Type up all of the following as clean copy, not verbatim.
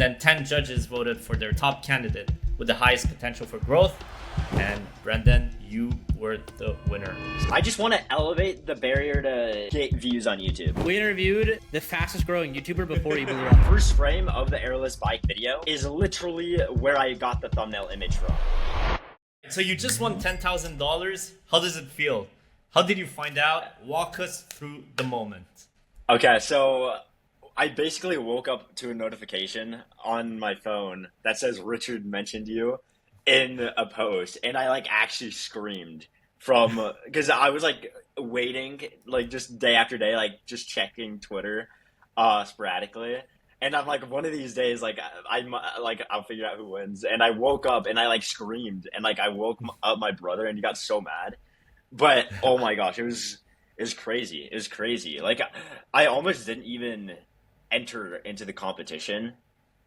then 10 judges voted for their top candidate with the highest potential for growth. And Brendan, you were the winner. I just want to elevate the barrier to get views on YouTube. We interviewed the fastest growing YouTuber before he blew up. First frame of the Airless Bike video is literally where I got the thumbnail image from. So you just won $10,000. How does it feel? How did you find out? Walk us through the moment. Okay, so I basically woke up to a notification on my phone that says Richard mentioned you in a post, and I like actually screamed from because I was like waiting like just day after day, like just checking Twitter sporadically, and I'm like, one of these days like I'll figure out who wins. And I woke up and I like screamed, and like I woke up my brother, and he got so mad. But oh my gosh, it was crazy. It was crazy. Like I almost didn't even enter into the competition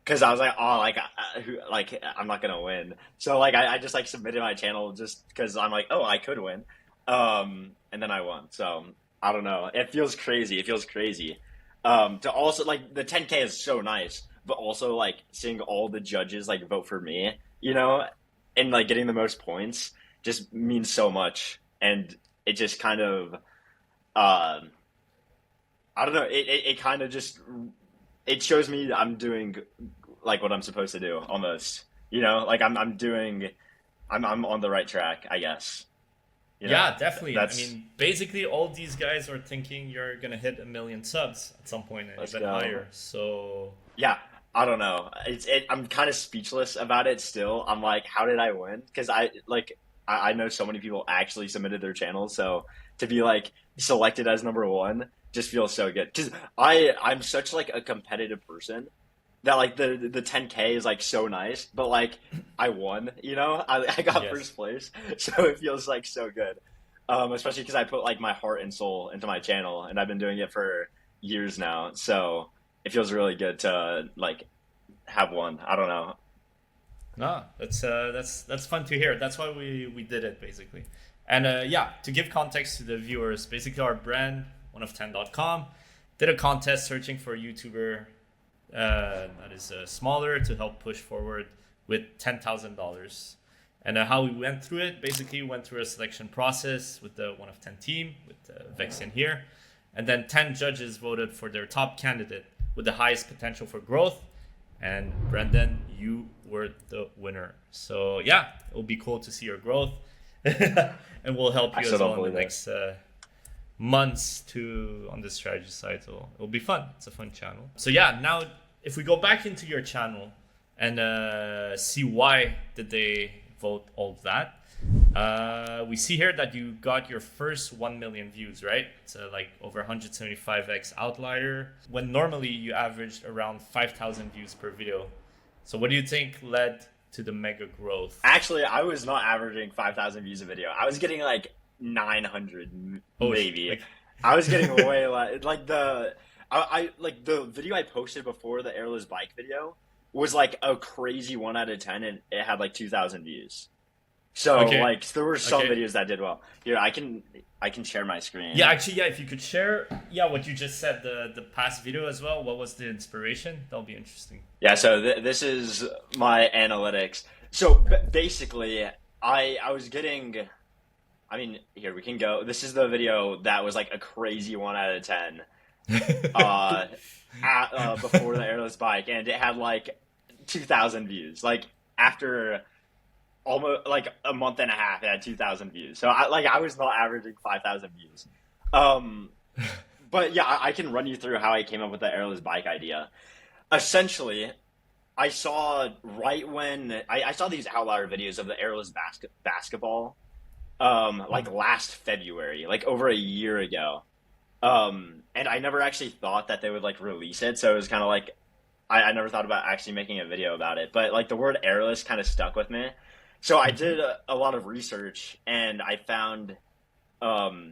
because I was like, I'm not gonna win. So like I just like submitted my channel just because I'm like, oh, I could win, and then I won. So I don't know. It feels crazy. To also like the 10K is so nice, but also like seeing all the judges like vote for me, you know, and like getting the most points just means so much. And it just kind of, I don't know. It kind of just, it shows me I'm doing like what I'm supposed to do almost, you know, like I'm on the right track, I guess. You know? Yeah, definitely. I mean, basically all these guys are thinking you're going to hit 1 million subs at some point and even higher. So yeah, I don't know. I'm kind of speechless about it still. I'm like, how did I win? Because I know so many people actually submitted their channels, so to be like selected as number one just feels so good. Because I'm such like a competitive person that like the 10K is like so nice, but like I won, you know, I got first place, so it feels like so good. Especially because I put like my heart and soul into my channel, and I've been doing it for years now, so it feels really good to like have won. I don't know. No, that's fun to hear. That's why we did it basically. And to give context to the viewers, basically our brand, oneof10.com, did a contest searching for a YouTuber that is smaller to help push forward with $10,000. And how we went through it, basically went through a selection process with the 1of10 team, with Vexian here. And then 10 judges voted for their top candidate with the highest potential for growth. And Brendan, you were the winner. So yeah, it'll be cool to see your growth. And we'll help you as well in the next months on the strategy side. So it'll be fun. It's a fun channel. So yeah, now if we go back into your channel and see why did they vote all of that, we see here that you got your first 1 million views, right? It's like over 175x outlier, when normally you averaged around 5,000 views per video. So what do you think led to the mega growth? Actually, I was not averaging 5,000 views a video. I was getting like 900 maybe. I was getting way less. Like the video I posted before the Airless Bike video was like a crazy 1 out of 10, and it had like 2,000 views. So like there were some videos that did well. Here, I can share my screen. Yeah, actually, yeah, if you could share what you just said, the past video as well. What was the inspiration? That'll be interesting. Yeah, so this is my analytics. So basically, I was getting, I mean, here we can go. This is the video that was like a crazy 1 out of 10 before the Airless Bike, and it had like 2,000 views. Like after almost like a month and a half, it had 2,000 views. So I was not averaging 5,000 views. But yeah, I can run you through how I came up with the Airless Bike idea. Essentially, I saw right when I saw these outlier videos of the Airless basketball, like last February, like over a year ago. And I never actually thought that they would like release it. So it was kind of like, I never thought about actually making a video about it, but like the word airless kind of stuck with me. So I did a lot of research, and I found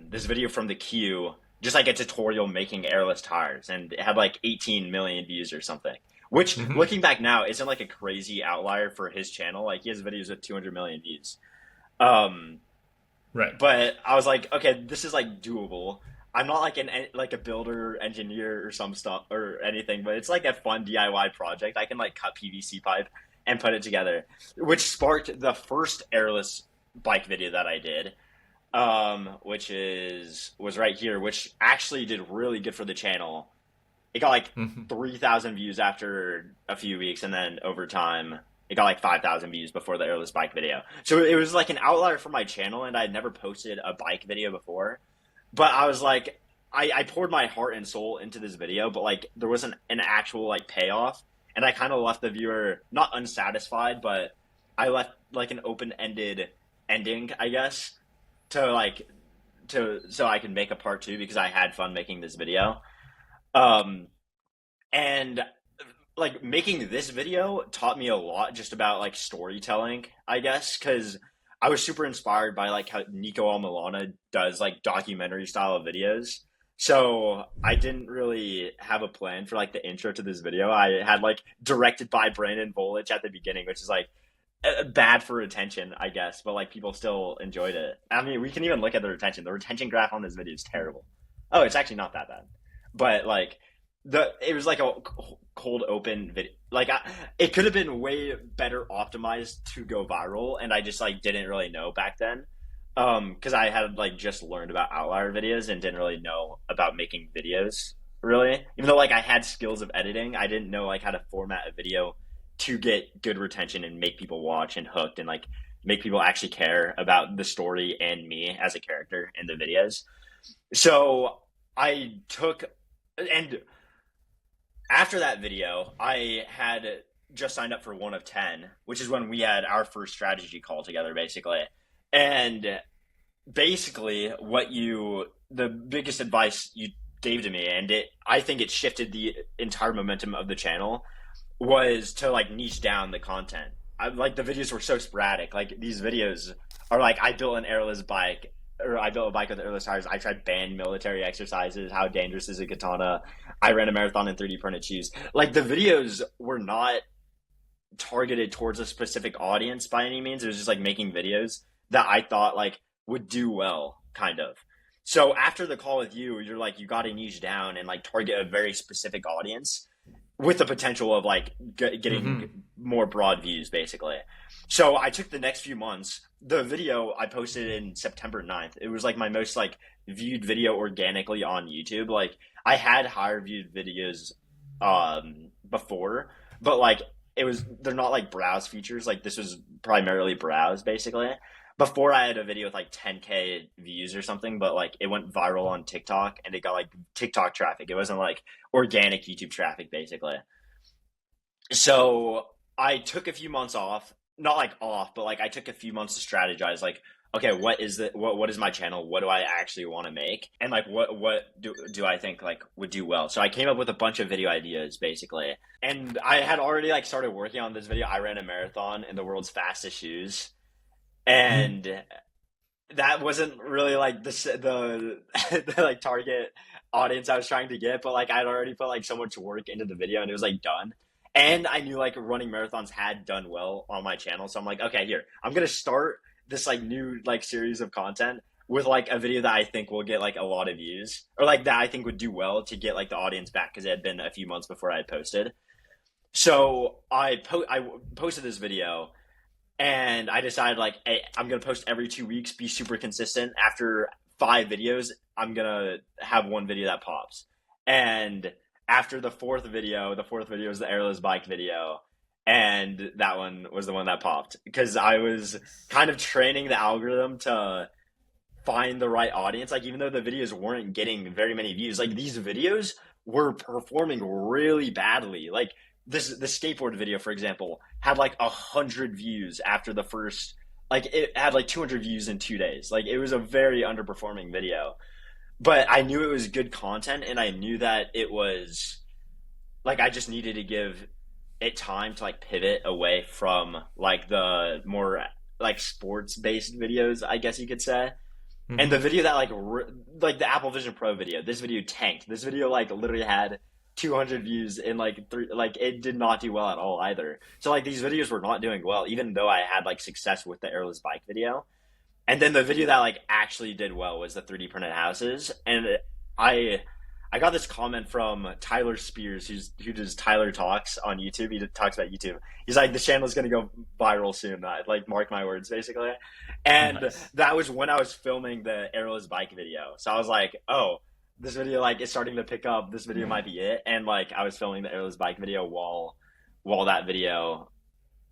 this video from the Q, just like a tutorial making airless tires, and it had like 18 million views or something, which looking back now isn't like a crazy outlier for his channel. Like he has videos with 200 million views. Right. But I was like, okay, this is like doable. I'm not like like a builder, engineer, or some stuff or anything, but it's like a fun DIY project. I can like cut PVC pipe and put it together, which sparked the first airless bike video that I did, which was right here, which actually did really good for the channel. It got like 3,000 views after a few weeks, and then over time, it got like 5,000 views before the airless bike video. So it was like an outlier for my channel, and I'd never posted a bike video before. But I was like, I poured my heart and soul into this video, but like there wasn't an actual like payoff, and I kind of left the viewer not unsatisfied, but I left like an open-ended ending, I guess, so I can make a part two because I had fun making this video. And like making this video taught me a lot just about like storytelling, I guess, because I was super inspired by like how Nico Almilana does like documentary style of videos. So I didn't really have a plan for like the intro to this video. I had like directed by Brandon Voloch at the beginning, which is like bad for retention, I guess, but like people still enjoyed it. I mean, we can even look at the retention. The retention graph on this video is terrible. Oh, it's actually not that bad. But like it was like a cold open video. Like it could have been way better optimized to go viral, and I just like didn't really know back then. Because I had like just learned about outlier videos and didn't really know about making videos really. Even though like I had skills of editing, I didn't know like how to format a video to get good retention and make people watch and hooked and like make people actually care about the story and me as a character in the videos. So I took, and after that video, I had just signed up for 1 of 10, which is when we had our first strategy call together, basically. And basically, the biggest advice you gave to me, and I think it shifted the entire momentum of the channel, was to like niche down the content. Like the videos were so sporadic. Like these videos are like, I built an airless bike, or I built a bike with airless tires. I tried banned military exercises. How dangerous is a katana? I ran a marathon in 3D printed shoes. Like the videos were not targeted towards a specific audience by any means. It was just like making videos that I thought like would do well, kind of. So after the call with you, you're like, you got to niche down and like target a very specific audience with the potential of like getting more broad views, basically. So I took the next few months. The video I posted in September 9th. It was like my most like viewed video organically on YouTube. Like I had higher viewed videos before, but like they're not like browse features. Like this was primarily browse, basically. Before I had a video with like 10K views or something, but like it went viral on TikTok and it got like TikTok traffic. It wasn't like organic YouTube traffic, basically. So I took a few months off, not like off, but like I took a few months to strategize. Like, okay, what is my channel? What do I actually want to make? And like, what do I think like would do well? So I came up with a bunch of video ideas, basically. And I had already like started working on this video. I ran a marathon in the world's fastest shoes. And that wasn't really like the like target audience I was trying to get, but like I'd already put like so much work into the video and it was like done. And I knew like running marathons had done well on my channel. So I'm like, okay, here, I'm going to start this like new like series of content with like a video that I think will get like a lot of views, or like that I think would do well to get like the audience back, because it had been a few months before I had posted. So I posted this video. And I decided like, hey, I'm going to post every 2 weeks, be super consistent. After 5 videos, I'm going to have one video that pops. And after the fourth video is the airless bike video. And that one was the one that popped, because I was kind of training the algorithm to find the right audience. Like, even though the videos weren't getting very many views, like these videos were performing really badly. Like, the skateboard video, for example, had like 100 views after the first, like it had like 200 views in 2 days. Like it was a very underperforming video, but I knew it was good content, and I knew that it was like, I just needed to give it time to like pivot away from like the more like sports based videos, I guess you could say. And the video that like the Apple Vision Pro video, this video tanked. This video like literally had 200 views in like 3, like it did not do well at all either. So like these videos were not doing well, even though I had like success with the airless bike video. And then the video that like actually did well was the 3D printed houses. And I got this comment from Tyler Spears, who does Tyler Talks on YouTube. He talks about YouTube. He's like, the channel is going to go viral soon. Like, mark my words, basically. And Nice. that was when I was filming the Airless Bike video. So I was like, oh, this video like is starting to pick up. This video might be it. And like I was filming the Airless Bike video while that video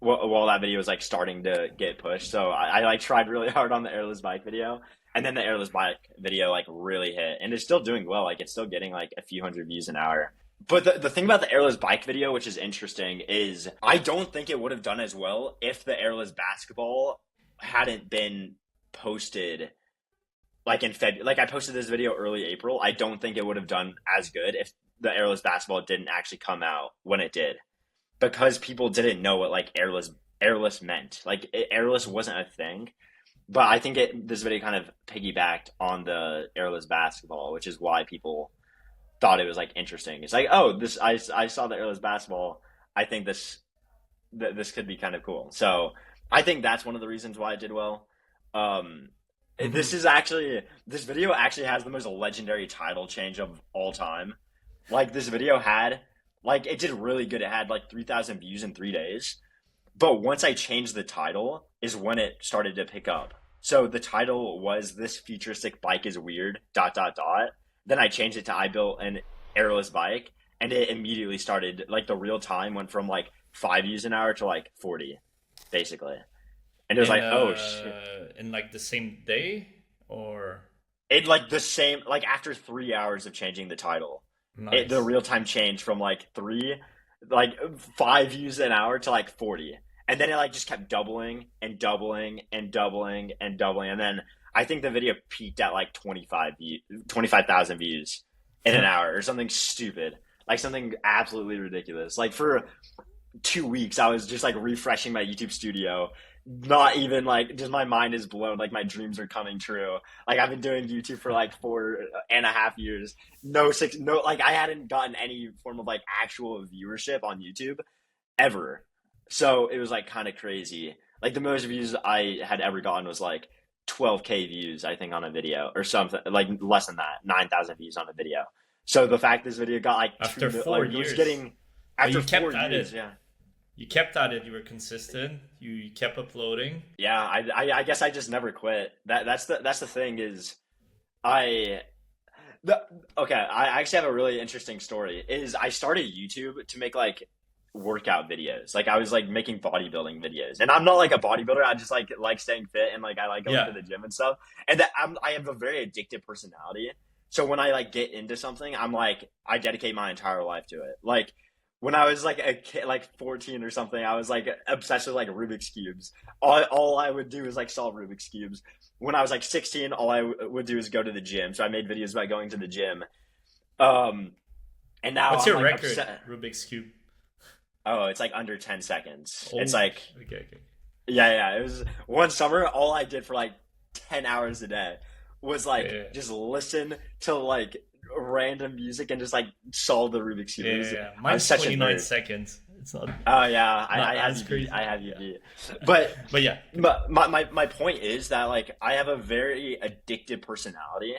was like starting to get pushed. So I like tried really hard on the Airless Bike video. And then the Airless Bike video like really hit, and it's still doing well. Like it's still getting like a few hundred views an hour. But the thing about the Airless Bike video, which is interesting, is I don't think it would have done as well if the Airless Basketball hadn't been posted like in February. Like I posted this video early April. I don't think it would have done as good if the Airless Basketball didn't actually come out when it did, because people didn't know what like airless meant. Like airless wasn't a thing. But I think this video kind of piggybacked on the Airless Basketball, which is why people thought it was like interesting. It's like, oh, I saw the Airless Basketball. I think this could be kind of cool. So I think that's one of the reasons why it did well. This video actually has the most legendary title change of all time. Like this video had, like it did really good. It had like 3,000 views in 3 days. But once I changed the title is when it started to pick up. So the title was "This Futuristic Bike is Weird, .. Then I changed it to "I Built an Airless Bike," and it immediately started, like the real time went from like 5 views an hour to like 40, basically. And it was oh shit. In like the same day, or It like the same, like after 3 hours of changing the title, nice. the real time changed from like 5 views an hour to like 40. And then it like just kept doubling and doubling and doubling and doubling. And then I think the video peaked at like 25,000 views in an hour or something stupid. Like something absolutely ridiculous. Like for 2 weeks, I was just like refreshing my YouTube studio. Not even like, just my mind is blown. Like my dreams are coming true. Like I've been doing YouTube for like 4.5 years. Like I hadn't gotten any form of like actual viewership on YouTube ever. So it was like kind of crazy. Like the most views I had ever gotten was like 12K views, I think, on a video or something, like less than that, 9,000 views on a video. So the fact this video got like After 4 years, after you kept 4 at years, it. yeah. You kept at it. You were consistent. You kept uploading. Yeah, I guess I just never quit. That's the thing is, I actually have a really interesting story. Is I started YouTube to make like workout videos. Like I was like making bodybuilding videos, and I'm not like a bodybuilder. I just like staying fit, and like I like going to the gym and stuff. And I have a very addictive personality. So when I like get into something, I'm like I dedicate my entire life to it. Like when I was like a kid, like 14 or something, I was like obsessed with like Rubik's cubes. All I would do is like solve Rubik's cubes. When I was like 16, all I would do is go to the gym. So I made videos about going to the gym. And now What's I'm your like record, Rubik's cube? Oh, it's like under 10 seconds. Oh, it's like okay. yeah. It was one summer. All I did for like 10 hours a day was like just listen to like random music and just like solve the Rubik's cube. Yeah. Mine's 29 seconds. It's not. Oh yeah, I have crazy. I have you Yeah. But yeah. But my point is that like I have a very addictive personality,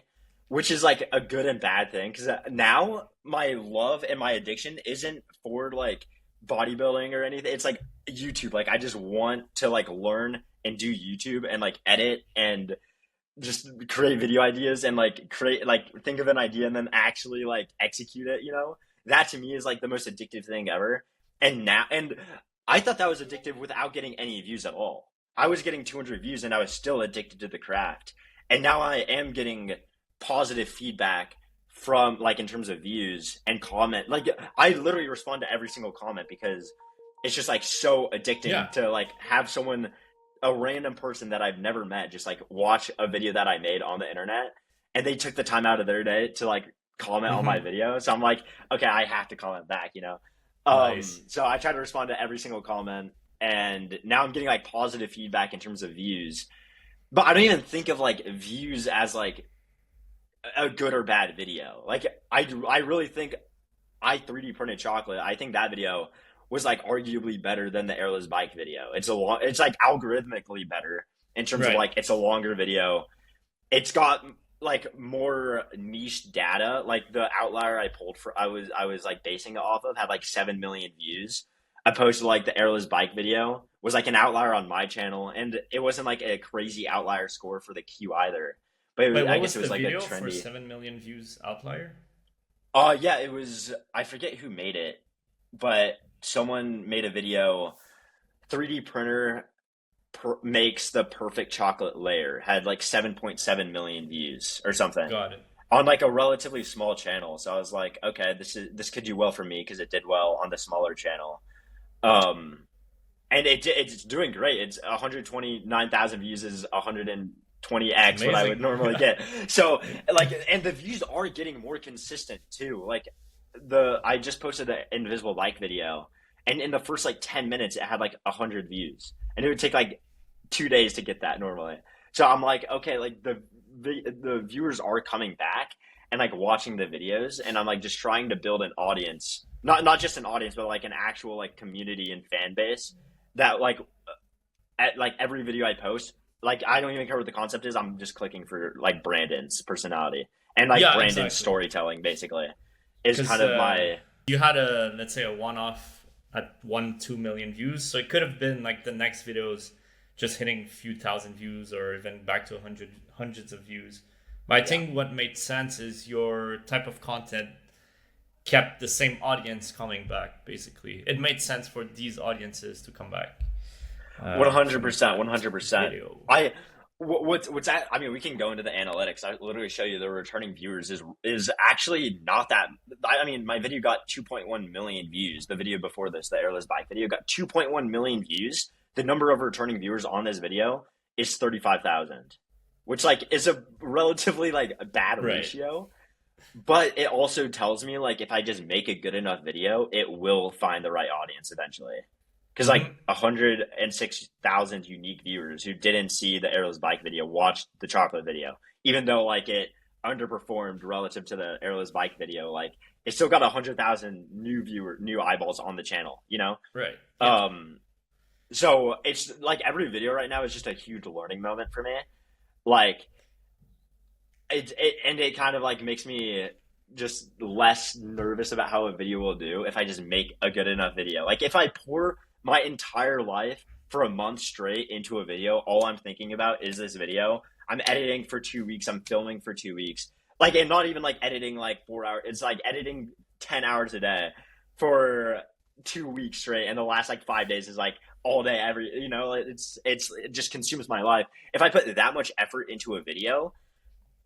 which is like a good and bad thing, because now my love and my addiction isn't for like bodybuilding or anything. It's like YouTube. Like I just want to like learn and do YouTube and like edit and just create video ideas and like think of an idea and then actually like execute it, you know? That to me is like the most addictive thing ever. And I thought that was addictive without getting any views at all. I was getting 200 views and I was still addicted to the craft. And now I am getting positive feedback from like in terms of views and comment. Like I literally respond to every single comment because it's just like so addicting to like have someone, a random person that I've never met, just like watch a video that I made on the internet and they took the time out of their day to like comment on my video. So I'm like, okay, I have to comment back, you know? Nice. So I try to respond to every single comment, and now I'm getting like positive feedback in terms of views, but I don't even think of like views as like a good or bad video. Like I really think I 3D printed chocolate. I think that video was like arguably better than the Airless Bike video. It's like algorithmically better in terms of like it's a longer video. It's got like more niche data. Like the outlier I pulled for, I was like basing it off of had like 7 million views, opposed to like the Airless Bike video was like an outlier on my channel, and it wasn't like a crazy outlier score for the Q either. But Wait, I what guess was it the was like a video for trendy. 7 million views outlier? Yeah, it was. I forget who made it, but someone made a video. 3D printer makes the perfect chocolate layer. Had like 7.7 million views or something Got it. on like a relatively small channel. So I was like, okay, this could do well for me because it did well on the smaller channel. Um, and it's doing great. It's 129,000 views is 120x what I would Amazing. normally get. So like, and the views are getting more consistent too. Like I just posted an invisible bike video, and in the first like 10 minutes, it had like 100 views, and it would take like 2 days to get that normally. So I'm like, okay, like the viewers are coming back and like watching the videos, and I'm like just trying to build an audience, not just an audience, but like an actual like community and fan base that like at like every video I post, like I don't even care what the concept is. I'm just clicking for like Brandon's personality and like Yeah, Brandon's exactly. storytelling basically is Because kind of my you had a, let's say, a one-off at 2 million views, so it could have been like the next videos just hitting a few thousand views or even back to hundreds of views. But I think what made sense is your type of content kept the same audience coming back. Basically, it made sense for these audiences to come back. 100%, 100%. Video. What's that? I mean, we can go into the analytics. I literally show you the returning viewers is actually not that. I mean, my video got 2.1 million views. The video before this, the Airless Bike video, got 2.1 million views. The number of returning viewers on this video is 35,000, which like is a relatively like bad Right. ratio. But it also tells me like if I just make a good enough video, it will find the right audience eventually. Because like 106,000 unique viewers who didn't see the Airless Bike video watched the chocolate video, even though like it underperformed relative to the Airless Bike video. Like it still got 100,000 new eyeballs on the channel. You know. Right. Yeah. So it's like every video right now is just a huge learning moment for me. Like it kind of like makes me just less nervous about how a video will do if I just make a good enough video. Like if I pour my entire life for a month straight into a video, all I'm thinking about is this video. I'm editing for 2 weeks. I'm filming for 2 weeks. Like, and not even like editing like 4 hours. It's like editing 10 hours a day for 2 weeks straight. And the last like 5 days is like all day, you know, it just consumes my life. If I put that much effort into a video,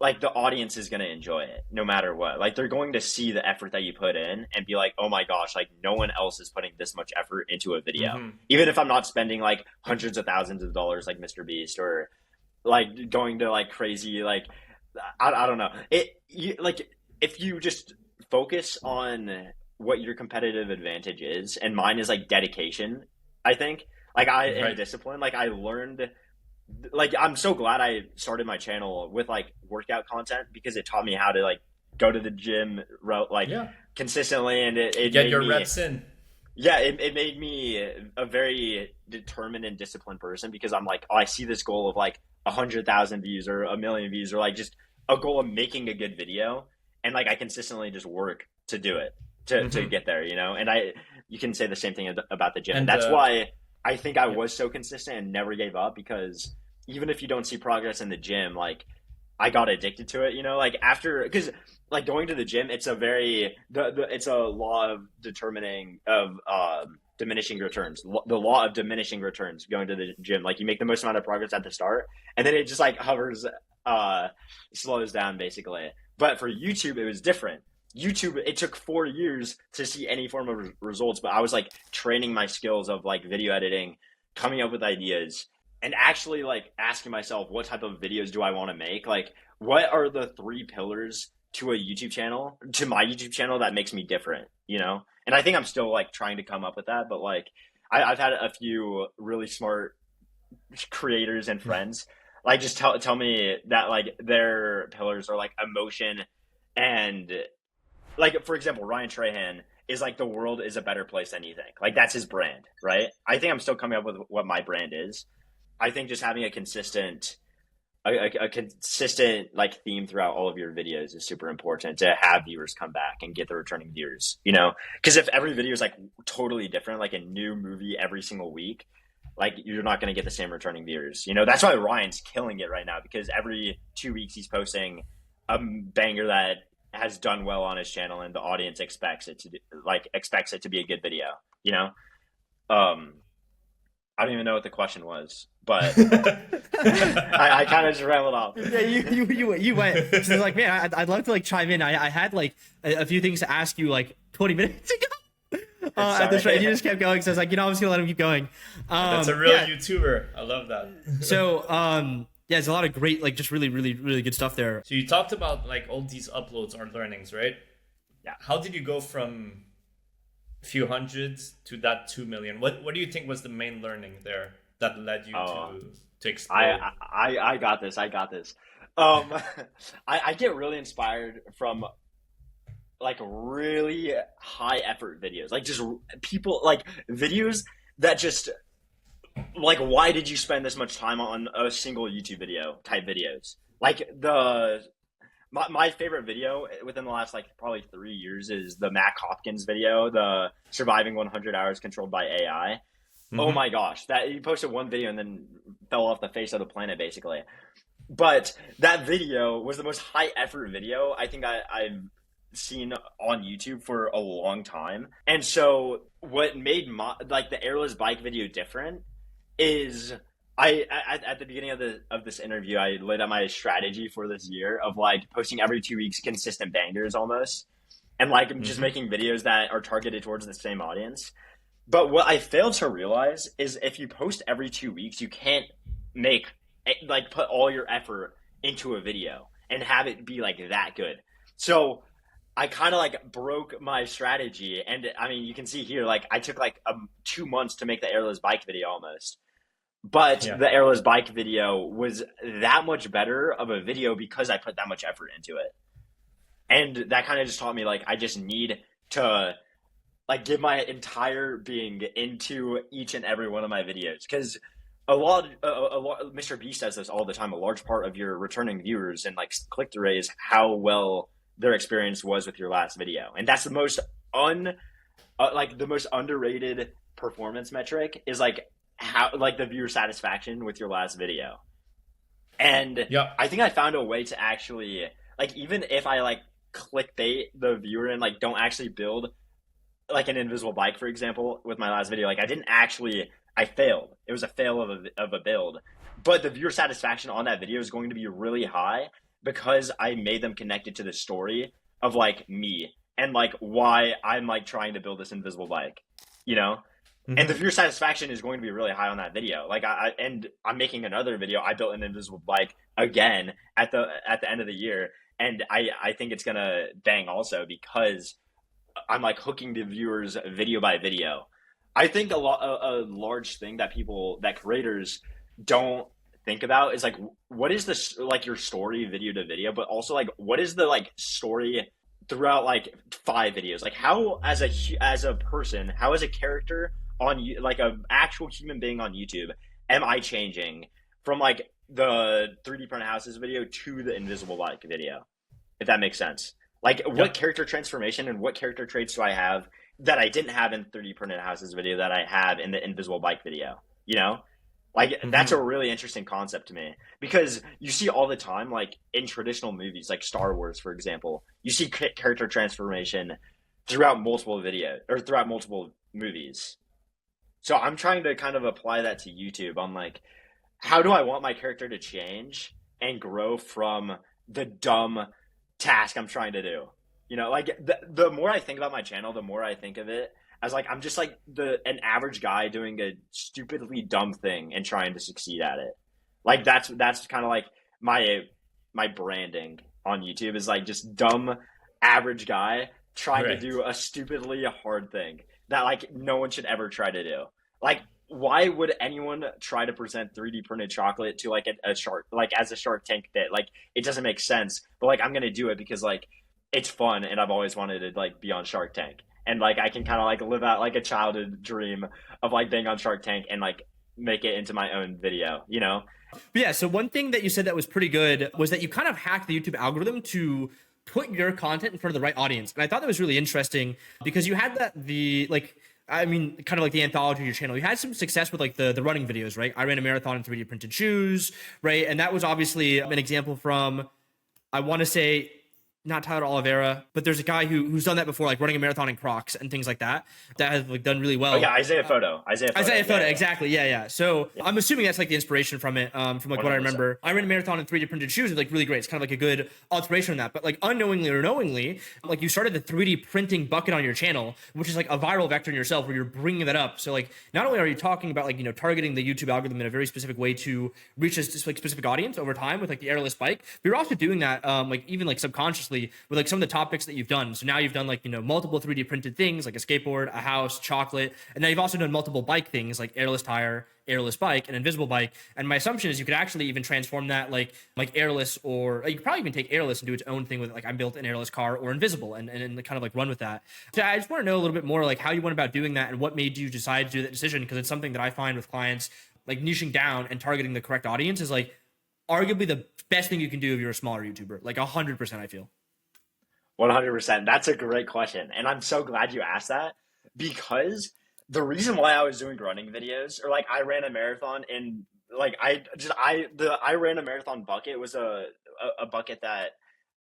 like the audience is going to enjoy it no matter what. Like they're going to see the effort that you put in and be like, oh my gosh, like no one else is putting this much effort into a video. Even if I'm not spending like hundreds of thousands of dollars like Mr. Beast or like going to like crazy, like, I don't know. Like if you just focus on what your competitive advantage is, and mine is like dedication, I think like and discipline, like I learned, like I'm so glad I started my channel with like workout content because it taught me how to like go to the gym like consistently, and it get made your me, reps in. Yeah, it made me a very determined and disciplined person because I'm like, oh, I see this goal of like 100,000 views or 1 million views or like just a goal of making a good video, and like I consistently just work to do it to get there, you know. And you can say the same thing about the gym, and that's why I think I was so consistent and never gave up, because even if you don't see progress in the gym, like I got addicted to it, you know, like after, because like going to the gym, it's a very, it's a law of diminishing returns, the law of diminishing returns going to the gym. Like you make the most amount of progress at the start and then it just like hovers, slows down basically. But for YouTube, it was different. YouTube, it took 4 years to see any form of results, but I was like training my skills of like video editing, coming up with ideas, and actually like asking myself, what type of videos do I want to make? Like, what are the 3 pillars to a YouTube channel, to my YouTube channel, that makes me different, you know? And I think I'm still like trying to come up with that, but like I've had a few really smart creators and friends like just tell me that like their pillars are like emotion and, like, for example, Ryan Trahan is like, the world is a better place than you think. Like, that's his brand, right? I think I'm still coming up with what my brand is. I think just having a consistent a consistent like theme throughout all of your videos is super important to have viewers come back and get the returning viewers, you know, because if every video is like totally different, like a new movie every single week, like you're not going to get the same returning viewers, you know. That's why Ryan's killing it right now, because every 2 weeks he's posting a banger that has done well on his channel and the audience expects it to be a good video, you know. I don't even know what the question was, but I kind of just rambled off. Yeah, you went. So like, man, I'd love to like chime in. I had like a few things to ask you like 20 minutes ago at this rate. You just kept going, so I was like, you know, I'm just gonna let him keep going. That's a real YouTuber. I love that. So yeah, there's a lot of great, like, just really good stuff there. So you talked about like all these uploads are learnings, right? Yeah. How did you go from a few hundreds to that 2 million? What do you think was the main learning there that led you to explode? I got this. I get really inspired from like really high effort videos, like just people like videos that just like, why did you spend this much time on a single YouTube video type videos? Like my favorite video within the last like probably 3 years is the Mac Hopkins video, the surviving 100 hours controlled by AI. Mm-hmm. Oh my gosh, that he posted one video and then fell off the face of the planet basically. But that video was the most high effort video I think I've seen on YouTube for a long time. And so what made the Airless Bike video different is at the beginning of this interview, I laid out my strategy for this year of like posting every 2 weeks, consistent bangers almost, and like just making videos that are targeted towards the same audience. But what I failed to realize is if you post every 2 weeks, you can't put all your effort into a video and have it be like that good. So I kind of like broke my strategy, and I mean, you can see here, like I took like 2 months to make the Airless Bike video almost. But the Airless Bike video was that much better of a video because I put that much effort into it. And that kind of just taught me, like, I just need to, like, give my entire being into each and every one of my videos. Because a lot, Mr. Beast says this all the time, a large part of your returning viewers and, like, click-through rate is how well their experience was with your last video. And that's the most the most underrated performance metric is, like, how like the viewer satisfaction with your last video. And I think I found a way to actually, like, even if I like clickbait the viewer and like don't actually build like an invisible bike, for example, with my last video, like I failed. It was a fail of a build, but the viewer satisfaction on that video is going to be really high because I made them connected to the story of like me and like why I'm like trying to build this invisible bike, you know? Mm-hmm. And the viewer satisfaction is going to be really high on that video. Like I'm making another video. I built an invisible bike again at the end of the year, and I think it's gonna bang also because I'm like hooking the viewers video by video. I think a large thing that creators don't think about is like, what is this, like your story video to video, but also like what is the like story throughout like 5 videos? Like how as a person, how as a character on like an actual human being on YouTube am I changing from like the 3D printed houses video to the invisible bike video, if that makes sense? Like what character transformation and what character traits do I have that I didn't have in 3D printed houses video that I have in the invisible bike video, you know? Like that's a really interesting concept to me, because you see all the time, like in traditional movies like Star Wars, for example, you see character transformation throughout multiple movies. So I'm trying to kind of apply that to YouTube. I'm like, how do I want my character to change and grow from the dumb task I'm trying to do? You know, like the more I think about my channel, the more I think of it as like I'm just like an average guy doing a stupidly dumb thing and trying to succeed at it. Like that's kind of like my branding on YouTube is like just dumb average guy trying to do a stupidly hard thing that like no one should ever try to do. Like, why would anyone try to present 3D printed chocolate to like a shark, like as a Shark Tank bit? Like, it doesn't make sense, but like I'm gonna do it because like it's fun and I've always wanted to like be on Shark Tank, and like I can kind of like live out like a childhood dream of like being on Shark Tank and like make it into my own video, you know? But yeah, so one thing that you said that was pretty good was that you kind of hacked the YouTube algorithm to put your content in front of the right audience. And I thought that was really interesting because you had kind of like the anthology of your channel. You had some success with like the running videos, right? I ran a marathon in 3D printed shoes, right? And that was obviously an example from, I want to say, not Tyler Oliveira, but there's a guy who's done that before, like running a marathon in Crocs and things like that, that has like done really well. Oh yeah, Isaiah Photo, exactly. Yeah. So yeah. I'm assuming that's like the inspiration from it, from like 100%. What I remember. I ran a marathon in 3D printed shoes. It's like really great. It's kind of like a good alteration on that. But like unknowingly or knowingly, like you started the 3D printing bucket on your channel, which is like a viral vector in yourself where you're bringing that up. So like not only are you talking about like, you know, targeting the YouTube algorithm in a very specific way to reach a like specific audience over time with like the Airless Bike, but you're also doing that like even like subconsciously with like some of the topics that you've done. So now you've done like, you know, multiple 3D printed things like a skateboard, a house, chocolate, and now you've also done multiple bike things like airless tire, airless bike, and invisible bike. And my assumption is you could actually even transform that like airless, or you could probably even take airless and do its own thing with like I built an airless car or invisible and kind of like run with that. So I just want to know a little bit more like how you went about doing that and what made you decide to do that decision, because it's something that I find with clients, like niching down and targeting the correct audience is like arguably the best thing you can do if you're a smaller YouTuber. Like 100%, I feel. 100%. That's a great question. And I'm so glad you asked that, because the reason why I was doing running videos, or like I ran a marathon, and like I ran a marathon bucket was a bucket that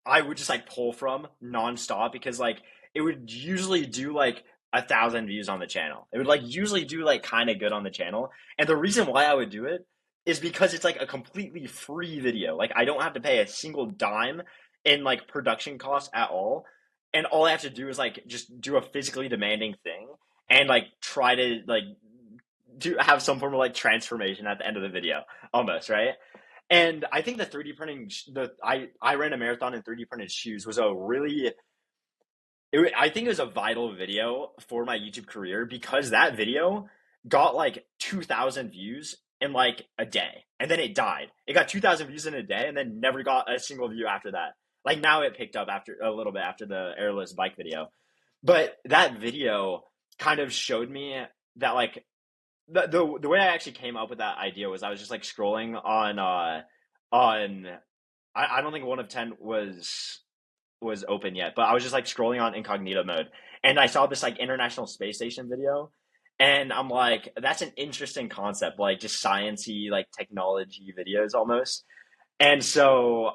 I would just like pull from nonstop, because like it would usually do like 1,000 views on the channel. It would like usually do like kind of good on the channel. And the reason why I would do it is because it's like a completely free video. Like I don't have to pay a single dime in like production costs at all. And all I have to do is like just do a physically demanding thing and like try to like do have some form of like transformation at the end of the video almost, right? And I think the 3D printing, I ran a marathon in 3D printed shoes was a really, I think it was a vital video for my YouTube career, because that video got like 2,000 views in like a day, and then it died. It got 2,000 views in a day and then never got a single view after that. Like now it picked up after a little bit after the Airless Bike video. But that video kind of showed me that like the way I actually came up with that idea was I was just like scrolling on I don't think 1 of 10 was open yet, but I was just like scrolling on incognito mode, and I saw this like International Space Station video, and I'm like, that's an interesting concept, like just sciencey, like technology videos almost. And so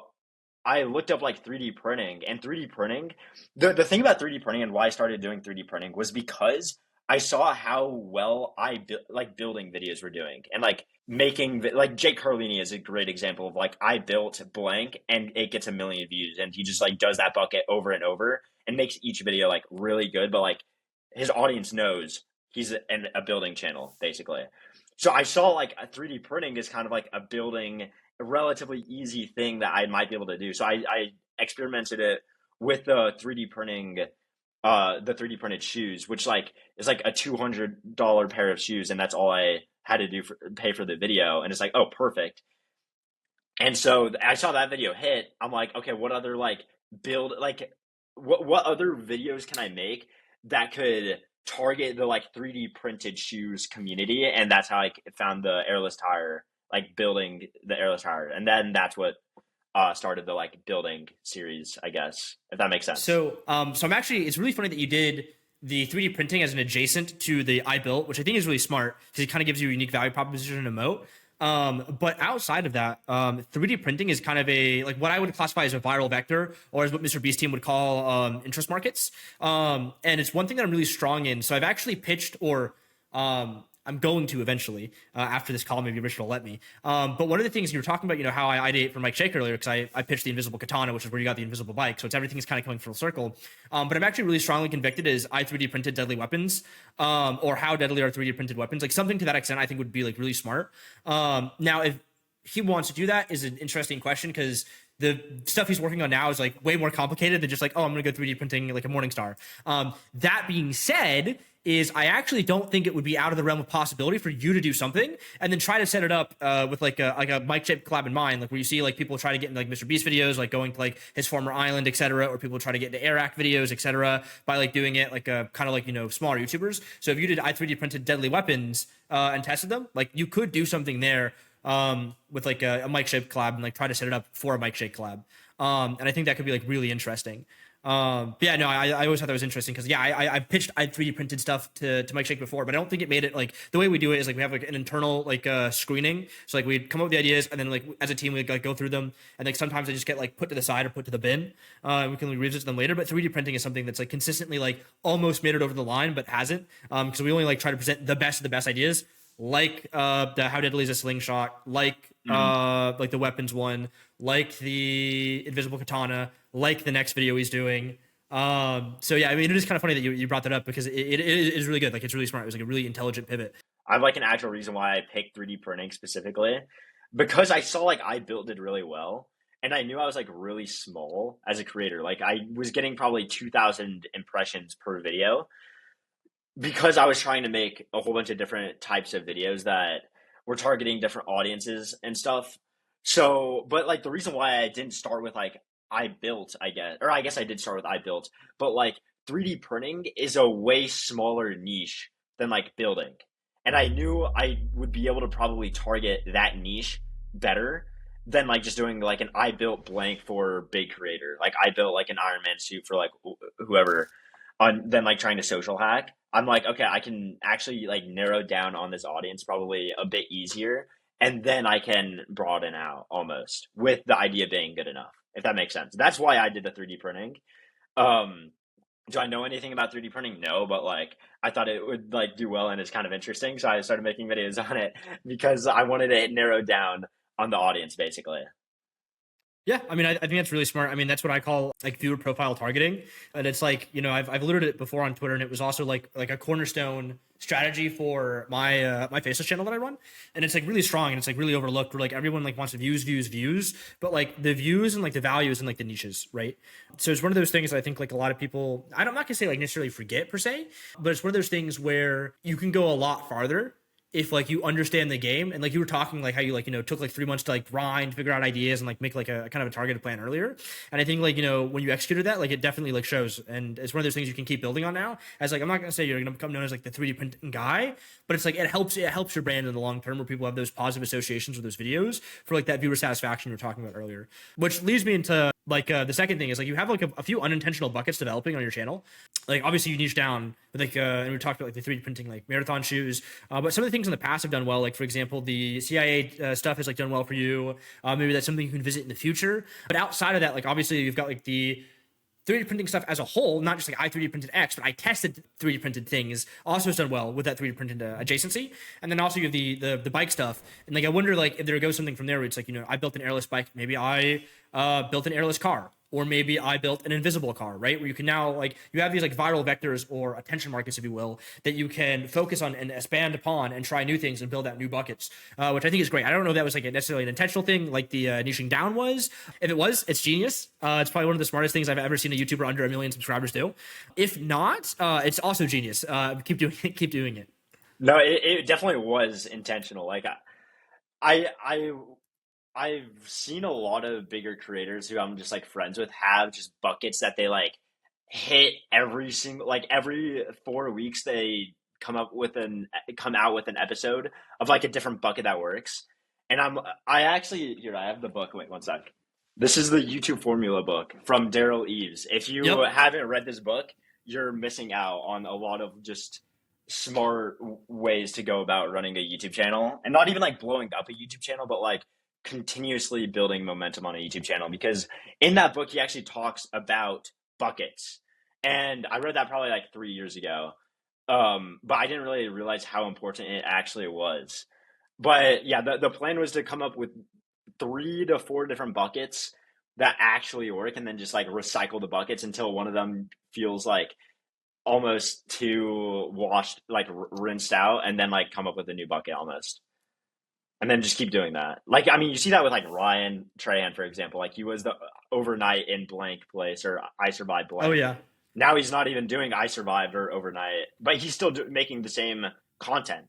I looked up like 3D printing, and 3D printing, the thing about 3D printing and why I started doing 3D printing was because I saw how well like building videos were doing, and like making like Jake Carlini is a great example of like I built blank and it gets 1 million views, and he just like does that bucket over and over and makes each video like really good, but like his audience knows he's a building channel basically. So I saw like a 3D printing is kind of like a building, a relatively easy thing that I might be able to do. So I experimented it with the 3D printing, the 3D printed shoes, which like is like a $200 pair of shoes, and that's all I had to do pay for the video. And it's like, oh, perfect. And so I saw that video hit. I'm like, okay, what other like what other videos can I make that could target the like 3D printed shoes community? And that's how I found the airless tire, like building the airless tire, and then that's what started the like building series, I guess, if that makes sense. So I'm actually, it's really funny that you did the 3D printing as an adjacent to the I built, which I think is really smart because it kind of gives you a unique value proposition and a moat. But outside of that, 3D printing is kind of a, like what I would classify as a viral vector, or as what Mr. Beast team would call interest markets. And it's one thing that I'm really strong in. So I've actually pitched, or I'm going to eventually after this call, maybe Rich will let me. But one of the things you were talking about, you know, how I ideate for Mike Shake earlier, because I pitched the invisible katana, which is where you got the invisible bike. So it's everything is kind of coming full circle. But I'm actually really strongly convicted is I 3D printed deadly weapons, or how deadly are 3D printed weapons. Like something to that extent, I think would be like really smart. Now, if he wants to do that is an interesting question, because the stuff he's working on now is like way more complicated than just like, oh, I'm gonna go 3D printing like a Morningstar. That being said, is I actually don't think it would be out of the realm of possibility for you to do something and then try to set it up with like a mic shaped collab in mind, like where you see like people try to get into like Mr. Beast videos, like going to like his former island, etc., or people try to get into Airac videos, etc., by like doing it like a kind of like, you know, smaller YouTubers. So if you did 3D printed deadly weapons and tested them, like you could do something there with like a mic shaped collab and like try to set it up for a mic shaped collab. And I think that could be like really interesting. Yeah, no, I always thought that was interesting because I pitched 3D printed stuff to Mike Shake before, but I don't think it made it like the way we do it is like we have like an internal like screening. So like we'd come up with the ideas and then like as a team we'd like go through them and like sometimes they just get like put to the side or put to the bin. We can like, revisit them later. But 3D printing is something that's like consistently like almost made it over the line but hasn't. Because we only like try to present the best of the best ideas. Like the How Deadly is a Slingshot, like the weapons one, like the Invisible Katana, like the next video he's doing. So yeah, I mean, it is kind of funny that you brought that up because it is really good. Like it's really smart. It was like a really intelligent pivot. I have like an actual reason why I picked 3D printing specifically because I saw like I built it really well. And I knew I was like really small as a creator. Like I was getting probably 2,000 impressions per video because I was trying to make a whole bunch of different types of videos that were targeting different audiences and stuff. So, but like the reason why I didn't start with like I built, I guess I did start with I built, but like 3D printing is a way smaller niche than like building. And I knew I would be able to probably target that niche better than like just doing like an I built blank for big creator. Like I built like an Iron Man suit for like whoever on then like trying to social hack. I'm like, okay, I can actually like narrow down on this audience probably a bit easier. And then I can broaden out almost with the idea being good enough, if that makes sense. That's why I did the 3D printing. Do I know anything about 3D printing? No, but like I thought it would like do well and it's kind of interesting. So I started making videos on it because I wanted it narrowed down on the audience basically. Yeah, I mean, I think that's really smart. I mean, that's what I call like viewer profile targeting, and it's like, you know, I've alluded to it before on Twitter, and it was also like a cornerstone strategy for my my Faceless channel that I run, and it's like really strong and it's like really overlooked. Where like everyone like wants views, but like the views and like the values and like the niches, right? So it's one of those things that I think like a lot of people, I'm not gonna say like necessarily forget per se, but it's one of those things where you can go a lot farther if like you understand the game. And like you were talking like how you like, you know, took like 3 months to like grind, figure out ideas and like make like a kind of a targeted plan earlier. And I think like, you know, when you executed that, like it definitely like shows, and it's one of those things you can keep building on now. As like, I'm not gonna say you're gonna become known as like the 3D printing guy, but it's like it helps your brand in the long term where people have those positive associations with those videos for like that viewer satisfaction you were talking about earlier. Which leads me into like the second thing is like you have like a few unintentional buckets developing on your channel. Like obviously you niche down with like and we talked about like the 3D printing like marathon shoes, but some of the things in the past have done well. Like for example, the CIA stuff has like done well for you. Maybe that's something you can visit in the future. But outside of that, like obviously you've got like the 3D printing stuff as a whole, not just like I 3D printed X, but I tested 3D printed things also has done well with that 3D printed adjacency. And then also you have the bike stuff. And like I wonder like if there goes something from there where it's like, you know, I built an airless bike, maybe I built an airless car, or maybe I built an invisible car, right? Where you can now like you have these like viral vectors or attention markets, if you will, that you can focus on and expand upon and try new things and build out new buckets, which I think is great. I don't know if that was like necessarily an intentional thing like the niching down was. If it was, it's genius. It's probably one of the smartest things I've ever seen a YouTuber under 1 million subscribers do. If not, it's also genius. Keep doing it. No, it definitely was intentional. Like I've seen a lot of bigger creators who I'm just like friends with have just buckets that they like hit every 4 weeks they come out with an episode of like a different bucket that works. And I actually here I have the book. Wait 1 sec. This is the YouTube formula book from Daryl Eves. If you haven't read this book, you're missing out on a lot of just smart ways to go about running a YouTube channel, and not even like blowing up a YouTube channel, but like continuously building momentum on a YouTube channel. Because in that book, he actually talks about buckets, and I read that probably like 3 years ago. But I didn't really realize how important it actually was. But yeah, the plan was to come up with 3 to 4 different buckets that actually work, and then just like recycle the buckets until one of them feels like almost too washed, like rinsed out, and then like come up with a new bucket almost. and then just keep doing that. Like, I mean, you see that with like Ryan Trahan, for example. Like, he was the overnight in blank place, or I survived Oh blank. yeah. Now he's not even doing I survived or overnight, but he's still making the same content.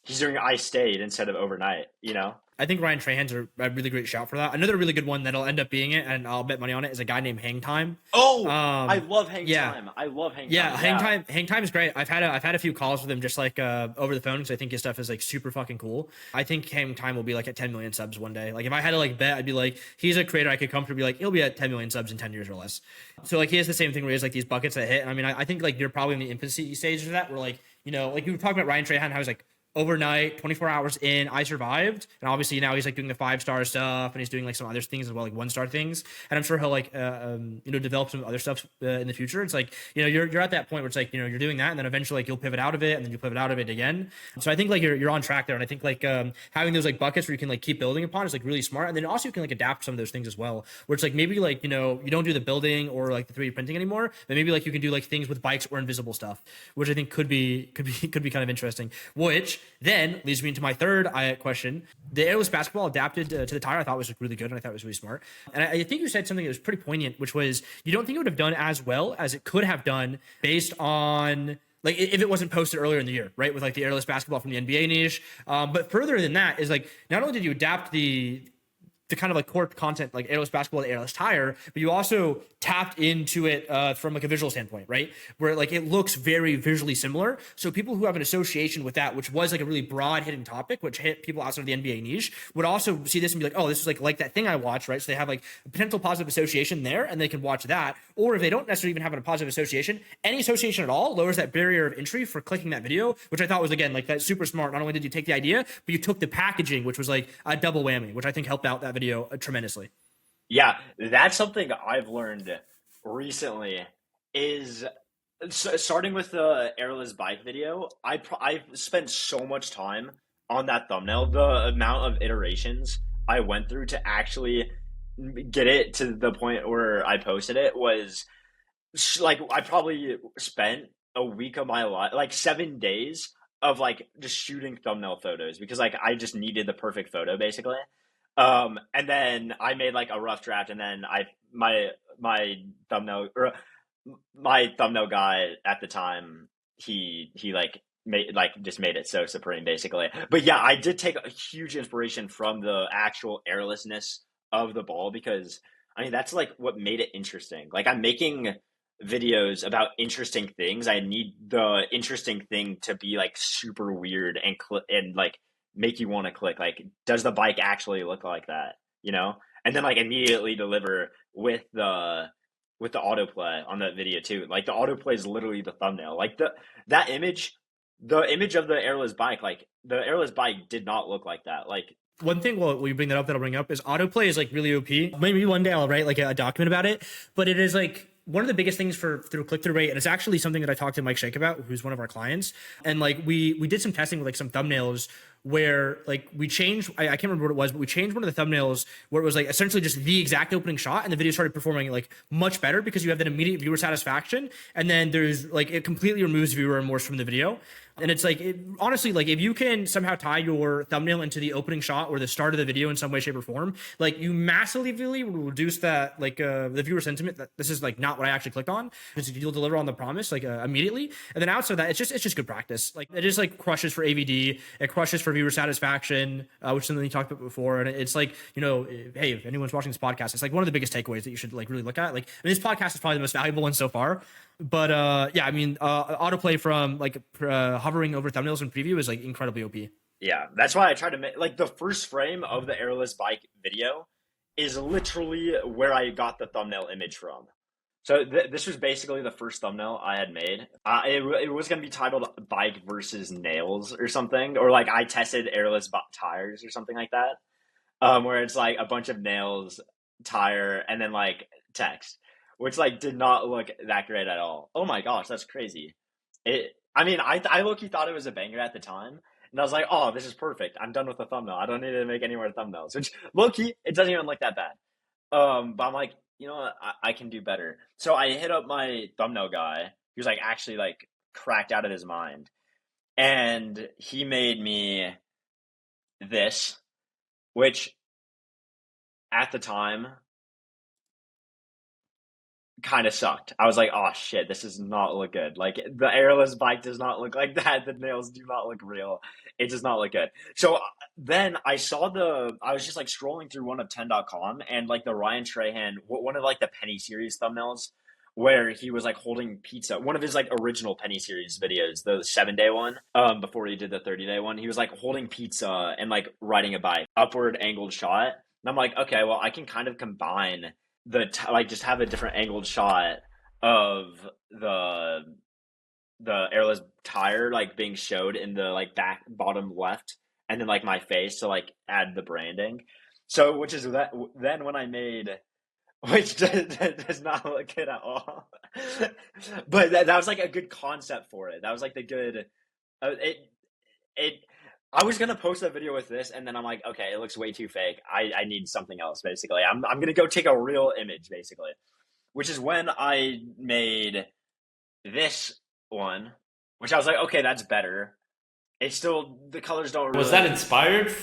He's doing I stayed instead of overnight, you know? I think Ryan Trahan's a really great shout for that. Another really good one that'll end up being it, and I'll bet money on it, is a guy named Hang Time. Oh, I love Hang yeah. Time. I love Hang Yeah, Time. Hang Time is great. I've had a few calls with him just like over the phone, because I think his stuff is like super fucking cool. I think Hang Time will be like at 10 million subs one day. Like, if I had to like bet, I'd be like, he's a creator I could comfortably be like, he'll be at 10 million subs in 10 years or less. So like, he has the same thing where he has like these buckets that hit. And I mean, I think like you're probably in the infancy stage of that, where like, you know, like you were talking about Ryan Trahan, how he's like overnight, 24 hours in, I survived. And obviously now he's like doing the 5-star stuff, and he's doing like some other things as well, like 1-star things. And I'm sure he'll like, you know, develop some other stuff in the future. It's like, you know, you're at that point where it's like, you know, you're doing that, and then eventually like you'll pivot out of it, and then you pivot out of it again. So I think like you're on track there. And I think like having those like buckets where you can like keep building upon is like really smart. And then also you can like adapt some of those things as well, where it's like maybe like, you know, you don't do the building or like the 3D printing anymore, but maybe like you can do like things with bikes or invisible stuff, which I think could be kind of interesting, which then leads me into my third question. The Airless basketball adapted to the tire, I thought was really good, and I thought it was really smart. And I think you said something that was pretty poignant, which was you don't think it would have done as well as it could have done based on like if it wasn't posted earlier in the year, right? With like the Airless basketball from the NBA niche. But further than that is like, not only did you adapt the kind of like core content like Airless basketball to Airless tire, but you also tapped into it from like a visual standpoint, right? Where like it looks very visually similar. So people who have an association with that, which was like a really broad hitting topic, which hit people outside of the NBA niche, would also see this and be like, oh, this is like that thing I watched, right? So they have like a potential positive association there, and they can watch that. Or if they don't necessarily even have a positive association, any association at all lowers that barrier of entry for clicking that video, which I thought was, again, like that super smart. Not only did you take the idea, but you took the packaging, which was like a double whammy, which I think helped out that video tremendously. Yeah, that's something I've learned recently is starting with the Airless Bike video. I spent so much time on that thumbnail. The amount of iterations I went through to actually get it to the point where I posted it was like, I probably spent a week of my life, like 7 days of like just shooting thumbnail photos, because like I just needed the perfect photo basically. And then I made like a rough draft, and then my thumbnail, or my thumbnail guy at the time, he like just made it so supreme basically. But yeah, I did take a huge inspiration from the actual airlessness of the ball, because I mean that's like what made it interesting. Like, I'm making videos about interesting things. I need the interesting thing to be like super weird and like make you want to click. Like, does the bike actually look like that? You know? And then like immediately deliver with the autoplay on that video too. Like, the autoplay is literally the thumbnail. Like the image of the Airless Bike, like the Airless Bike did not look like that. Like, one thing while we bring that up that I'll bring up is autoplay is like really OP. Maybe one day I'll write like a document about it, but it is like one of the biggest things through click-through rate. And it's actually something that I talked to Mike Shake about, who's one of our clients. And like we did some testing with like some thumbnails where like we changed, I can't remember what it was, but we changed one of the thumbnails where it was like essentially just the exact opening shot, and the video started performing like much better because you have that immediate viewer satisfaction. And then there's like, it completely removes viewer remorse from the video. And it's like, honestly, like if you can somehow tie your thumbnail into the opening shot or the start of the video in some way, shape, or form, like you massively will reduce that, like the viewer sentiment that this is like not what I actually clicked on. You'll deliver on the promise like immediately. And then outside of that, it's just good practice. Like, it just like crushes for AVD, it crushes for viewer satisfaction, which is something you talked about before. And it's like, you know, hey, if anyone's watching this podcast, it's like one of the biggest takeaways that you should like really look at. Like, I mean, this podcast is probably the most valuable one so far. But yeah, I mean, autoplay from like hovering over thumbnails and preview is like incredibly OP. Yeah, that's why I tried to make like the first frame of the Airless Bike video is literally where I got the thumbnail image from. So this was basically the first thumbnail I had made. It was going to be titled "Bike versus Nails" or something, or like I tested Airless tires or something like that, where it's like a bunch of nails, tire, and then like text, which like did not look that great at all. Oh my gosh, that's crazy. I mean, I low-key thought it was a banger at the time, and I was like, oh, this is perfect. I'm done with the thumbnail. I don't need to make any more thumbnails, which low-key, it doesn't even look that bad. But I'm like, you know what, I can do better. So I hit up my thumbnail guy. He was like actually like cracked out of his mind, and he made me this. which at the time kind of sucked. I was like, oh shit, this does not look good. Like the airless bike does not look like that. The nails do not look real. It does not look good. So then I was just like scrolling through one of 10.com and like the Ryan Trahan, one of like the Penny series thumbnails where he was like holding pizza. One of his like original Penny series videos, the 7-day one, before he did the 30-day one, he was like holding pizza and like riding a bike, upward angled shot. And I'm like, okay, well, I can kind of combine like just have a different angled shot of the airless tire like being showed in the like back bottom left, and then like my face to like add the branding. So which is that then when I made, which does not look good at all. But that was like a good concept for it. That was like the good it I was gonna post that video with this, and then I'm like, okay, it looks way too fake. I need something else. Basically, I'm gonna go take a real image, basically, which is when I made this one, which I was like, okay, that's better. It's still the colors don't really. Was that inspired?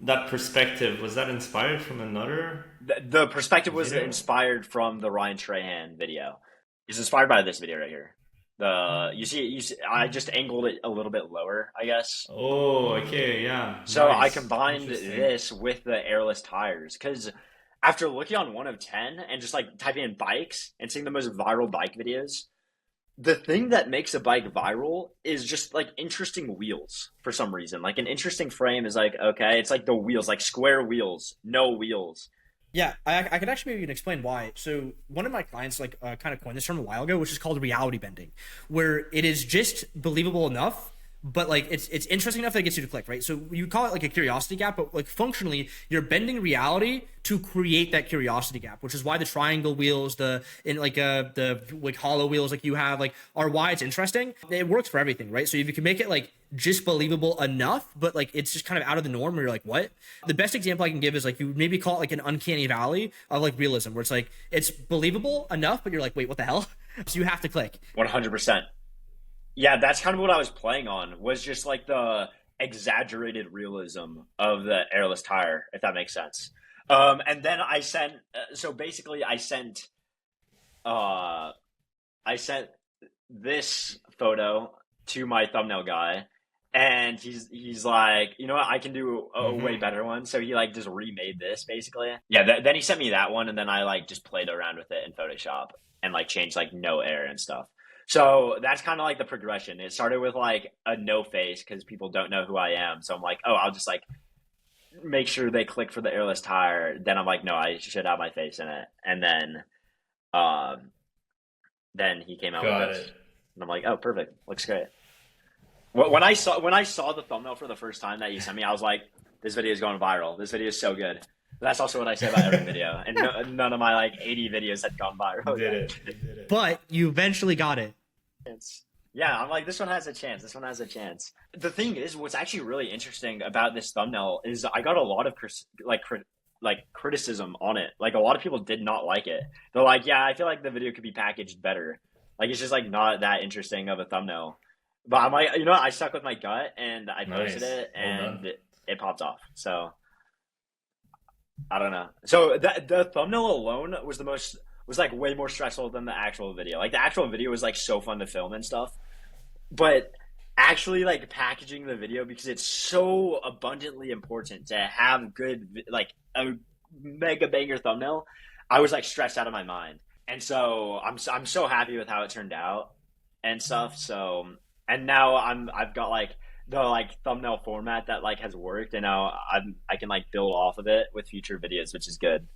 That perspective, was that inspired from another? The perspective was video? inspired from the Ryan Trahan video. It's inspired by this video right here. You see, I just angled it a little bit lower, I guess. Oh, okay, yeah. So Nice. I combined this with the airless tires because after looking on one of 10 and just like typing in bikes and seeing the most viral bike videos, the thing that makes a bike viral is just like interesting wheels for some reason. Like an interesting frame is like, okay, it's like the wheels, like square wheels, no wheels. Yeah, I could actually maybe explain why. So one of my clients like kind of coined this term a while ago, which is called reality bending, where it is just believable enough, but like it's interesting enough that it gets you to click, right? So you call it like a curiosity gap, but like functionally, you're bending reality to create that curiosity gap, which is why the triangle wheels, the like hollow wheels like you have, like are why it's interesting. It works for everything, right? So if you can make it like just believable enough, but like it's just kind of out of the norm where you're like, what? The best example I can give is like you maybe call it like an uncanny valley of like realism, where it's like it's believable enough, but you're like, wait, what the hell? So you have to click. 100%. Yeah, that's kind of what I was playing on, was just like the exaggerated realism of the airless tire, if that makes sense. And then I sent, so basically I sent this photo to my thumbnail guy, and he's like, you know what, I can do a way better one. So he like just remade this basically. Yeah, then he sent me that one, and then I like just played around with it in Photoshop and like changed like no air and stuff. So that's kind of like the progression. It started with like a no face because people don't know who I am. So I'm like, oh, I'll just like make sure they click for the airless tire. Then I'm like, no, I should have my face in it. And then he came out with this. And I'm like, oh, perfect. Looks great. When I saw the thumbnail for the first time that you sent me, I was like, this video is going viral. This video is so good. That's also what I say about every video. And none of my like 80 videos had gone viral. You did it. But you eventually got it. Yeah, I'm like, this one has a chance. This one has a chance. The thing is, what's actually really interesting about this thumbnail is I got a lot of criticism on it. Like a lot of people did not like it. They're like, yeah, I feel like the video could be packaged better. Like it's just like not that interesting of a thumbnail. But I'm like, you know what? I stuck with my gut and I posted it, and it popped off. So I don't know. So the thumbnail alone was like way more stressful than the actual video. Like the actual video was like so fun to film and stuff, but actually like packaging the video, because it's so abundantly important to have good, like a mega banger thumbnail, I was like stressed out of my mind. And so I'm so happy with how it turned out and stuff. So, and now I've got like the like thumbnail format that like has worked, and now I can like build off of it with future videos, which is good.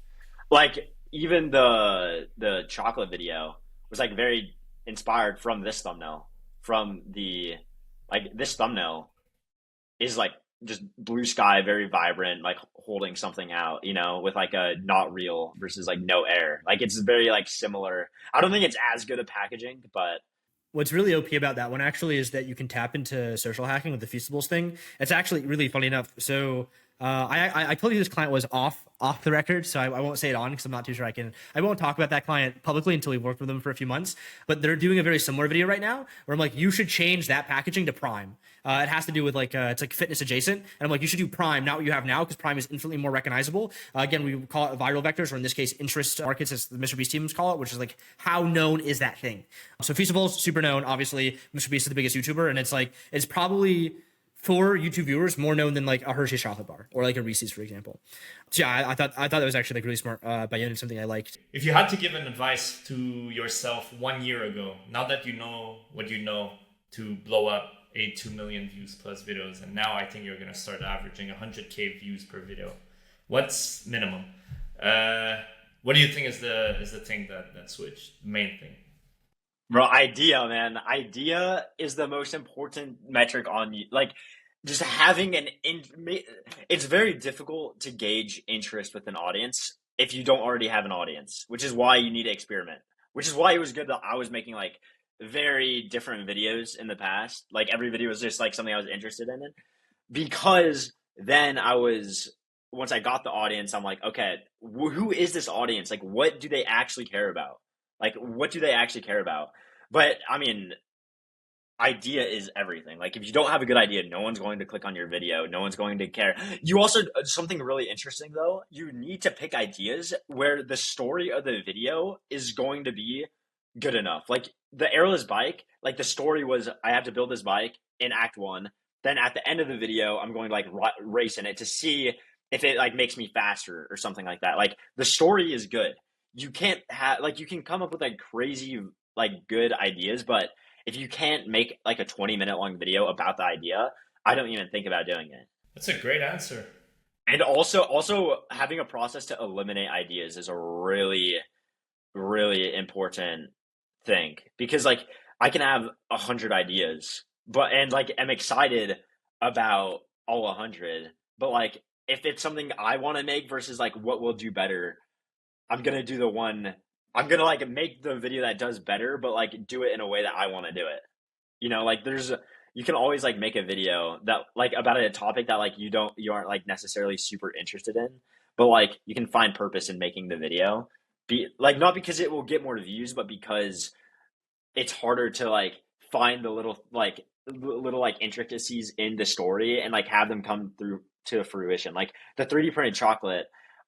Like even the chocolate video was like very inspired from this thumbnail. From the like this thumbnail is like just blue sky, very vibrant, like holding something out, you know, with like a not real versus like no air. Like it's very like similar. I don't think it's as good at packaging, but what's really OP about that one actually is that you can tap into social hacking with the Feastables thing. It's actually really funny enough. So I told you this client was off the record, so I won't say it on because I'm not too sure I won't talk about that client publicly until we've worked with them for a few months. But they're doing a very similar video right now where I'm like, you should change that packaging to Prime. It has to do with like it's like fitness adjacent, and I'm like, you should do Prime, not what you have now, because Prime is infinitely more recognizable. Again, we call it viral vectors, or in this case, interest markets, as the Mr. Beast teams call it, which is like how known is that thing. So Feastable's super known, obviously. Mr. Beast is the biggest YouTuber, and it's probably for YouTube viewers more known than like a Hershey's chocolate bar or like a Reese's, for example. So yeah, I thought that was actually like really smart by you and something I liked. If you had to give an advice to yourself 1 year ago, now that you know what you know to blow up 2 million views plus videos, and now I think you're gonna start averaging 100K views per video. What's minimum? What do you think is the thing that switched? The main thing? Bro, idea, man. Idea is the most important metric on you. Like, just having it's very difficult to gauge interest with an audience if you don't already have an audience, which is why you need to experiment. Which is why it was good that I was making like very different videos in the past. Like every video was just like something I was interested in it. Because then once I got the audience, I'm like, okay, who is this audience? Like, what do they actually care about? Like, what do they actually care about? But I mean, idea is everything. Like, if you don't have a good idea, no one's going to click on your video. No one's going to care. You also, something really interesting though, you need to pick ideas where the story of the video is going to be good enough. Like the Airless Bike, like the story was, I have to build this bike in Act 1. Then at the end of the video, I'm going to like race in it to see if it like makes me faster or something like that. Like the story is good. You can't have like, you can come up with like crazy like good ideas, but if you can't make like a 20-minute long video about the idea, I don't even think about doing it. That's a great answer. And also having a process to eliminate ideas is a really, really important thing, because like I can have 100 ideas, and like I'm excited about all 100, but like if it's something I want to make versus like what will do better, I'm going to do the one, I'm going to like make the video that does better, but like do it in a way that I want to do it. You know, like you can always like make a video that like about a topic that like you aren't like necessarily super interested in, but like you can find purpose in making the video. Be like, not because it will get more views, but because it's harder to like find the little like intricacies in the story and like have them come through to fruition. Like the 3D printed chocolate,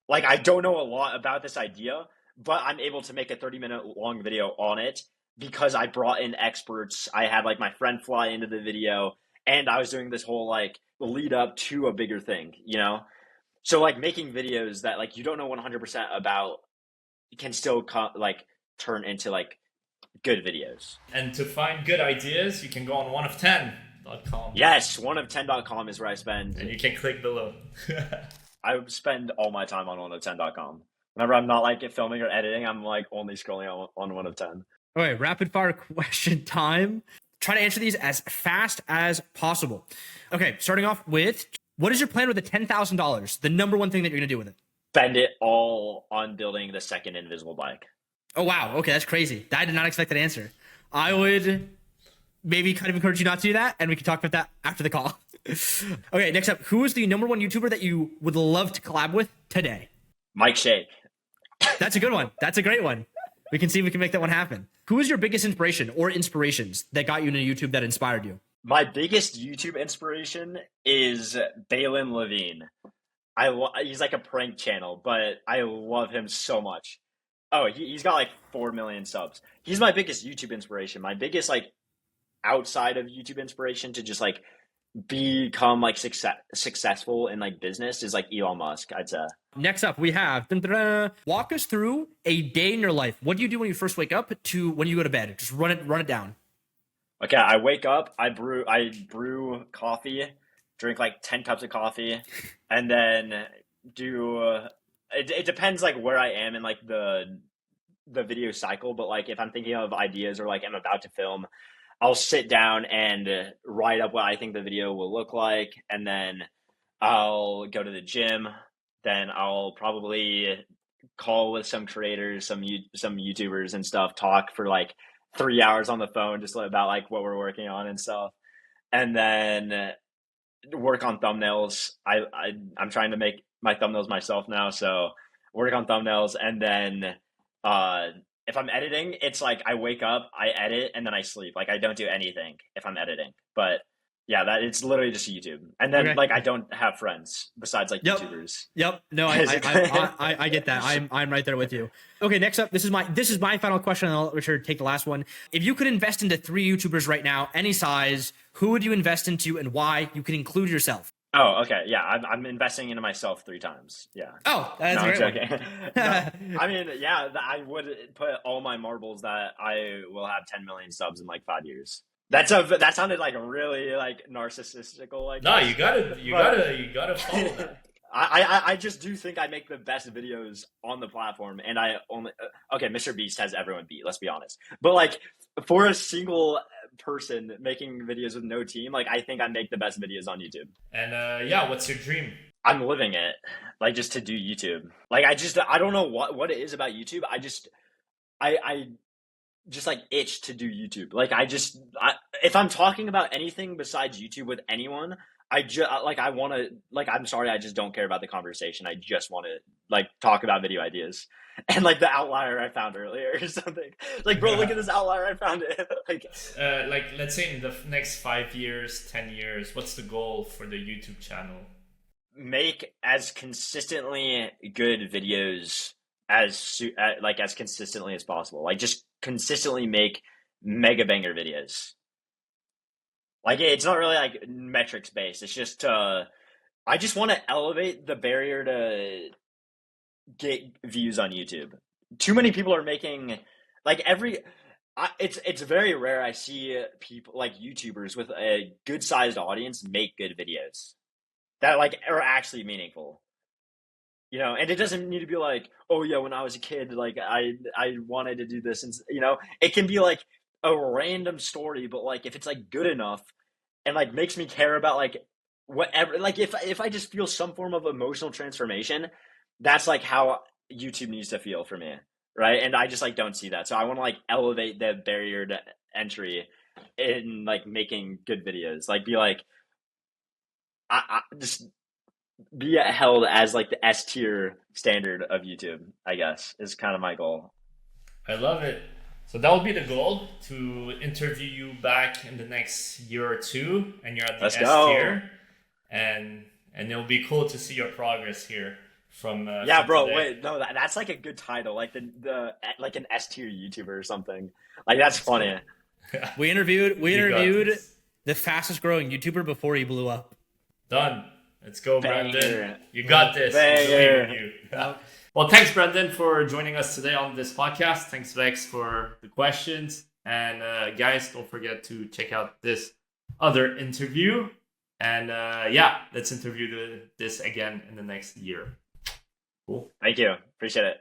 like I don't know a lot about this idea, but I'm able to make a 30-minute long video on it because I brought in experts. I had like my friend fly into the video, and I was doing this whole like lead up to a bigger thing, you know? So like making videos that like you don't know 100% about can still like turn into like good videos. And to find good ideas, you can go on oneof10.com. Yes, oneof10.com is where I spend. And you can click below. I spend all my time on oneof10.com. Whenever I'm not like filming or editing, I'm like only scrolling on one of 10. Okay, rapid fire question time. Try to answer these as fast as possible. Okay, starting off with, what is your plan with the $10,000? The number one thing that you're going to do with it? Spend it all on building the second invisible bike. Oh, wow. Okay, that's crazy. I did not expect that answer. I would maybe kind of encourage you not to do that, and we can talk about that after the call. Okay, next up, who is the number one YouTuber that you would love to collab with today? Mike Shake. That's a good one. That's a great one. We can see if we can make that one happen. Who is your biggest inspiration or inspirations that got you into YouTube, that inspired you? My biggest YouTube inspiration is Balin Levine. He's like a prank channel, but I love him so much. Oh, he's got like 4 million subs. He's my biggest YouTube inspiration. My biggest like outside of YouTube inspiration to just like become like successful in like business is like Elon Musk, I'd say. Next up, we have walk us through a day in your life. What do you do when you first wake up to when you go to bed? Just run it down. Okay, I wake up, I brew coffee, drink like 10 cups of coffee, and then do it depends like where I am in like the video cycle, but like if I'm thinking of ideas or like I'm about to film, I'll sit down and write up what I think the video will look like, and then I'll go to the gym. Then I'll probably call with some creators, some YouTubers and stuff, talk for like 3 hours on the phone just about like what we're working on and stuff. And then work on thumbnails. I'm trying to make my thumbnails myself now, so work on thumbnails, and then if I'm editing, it's like I wake up, I edit, and then I sleep. Like I don't do anything if I'm editing. But yeah, that it's literally just YouTube, and then Okay. like I don't have friends besides like Yep. YouTubers. Yep. No, I get that. I'm right there with you. Okay, next up, this is my final question, and I'll let Richard take the last one. If you could invest into 3 YouTubers right now, any size, who would you invest into and why? You can include yourself. Oh, okay. Yeah, I'm investing into myself 3 times. Yeah. Oh, that's No, I'm a great joking. No, I mean, yeah, I would put all my marbles that I will have 10 million subs in like 5 years. That sounded like really like narcissistical. Like No, you gotta follow that. I just do think I make the best videos on the platform, and I only okay. Mr. Beast has everyone beat. Let's be honest, but like for a single person making videos with no team, like I think I make the best videos on YouTube. And yeah, what's your dream? I'm living it, like just to do YouTube. Like I don't know what it is about YouTube. I just like itch to do YouTube. Like if I'm talking about anything besides YouTube with anyone, I want to like I'm sorry, I just don't care about the conversation. I just want to like talk about video ideas. And like the outlier I found earlier or something. Like, bro, look at this outlier I found it. Like let's say in the next 5 years, 10 years, what's the goal for the YouTube channel? Make as consistently good videos as consistently as possible. Like just consistently make mega banger videos. Like it's not really like metrics based. It's just I just want to elevate the barrier to get views on YouTube. Too many people are making like it's very rare I see people like YouTubers with a good sized audience make good videos that like are actually meaningful. You know, and it doesn't need to be like, oh yeah, when I was a kid, like I wanted to do this, and you know, it can be like a random story, but like if it's like good enough and like makes me care about like whatever, like if I just feel some form of emotional transformation, that's like how YouTube needs to feel for me, right? And I just like don't see that, so I want to like elevate the barrier to entry in like making good videos, like be like I just be held as like the S tier standard of YouTube, I guess, is kind of my goal. I love it. So that will be the goal, to interview you back in the next year or 2, and you're at the Let's S go. tier, and it'll be cool to see your progress here from yeah, from bro. today. Wait, no, that's like a good title, like the like an S tier YouTuber or something. Like that's funny. We interviewed You got this. the fastest growing YouTuber before he blew up. Done. Let's go, Banger. Brendan. You got this. Banger. We believe in you. Well, thanks, Brendan, for joining us today on this podcast. Thanks, Vex, for the questions. And guys, don't forget to check out this other interview. And yeah, let's interview this again in the next year. Cool. Thank you. Appreciate it.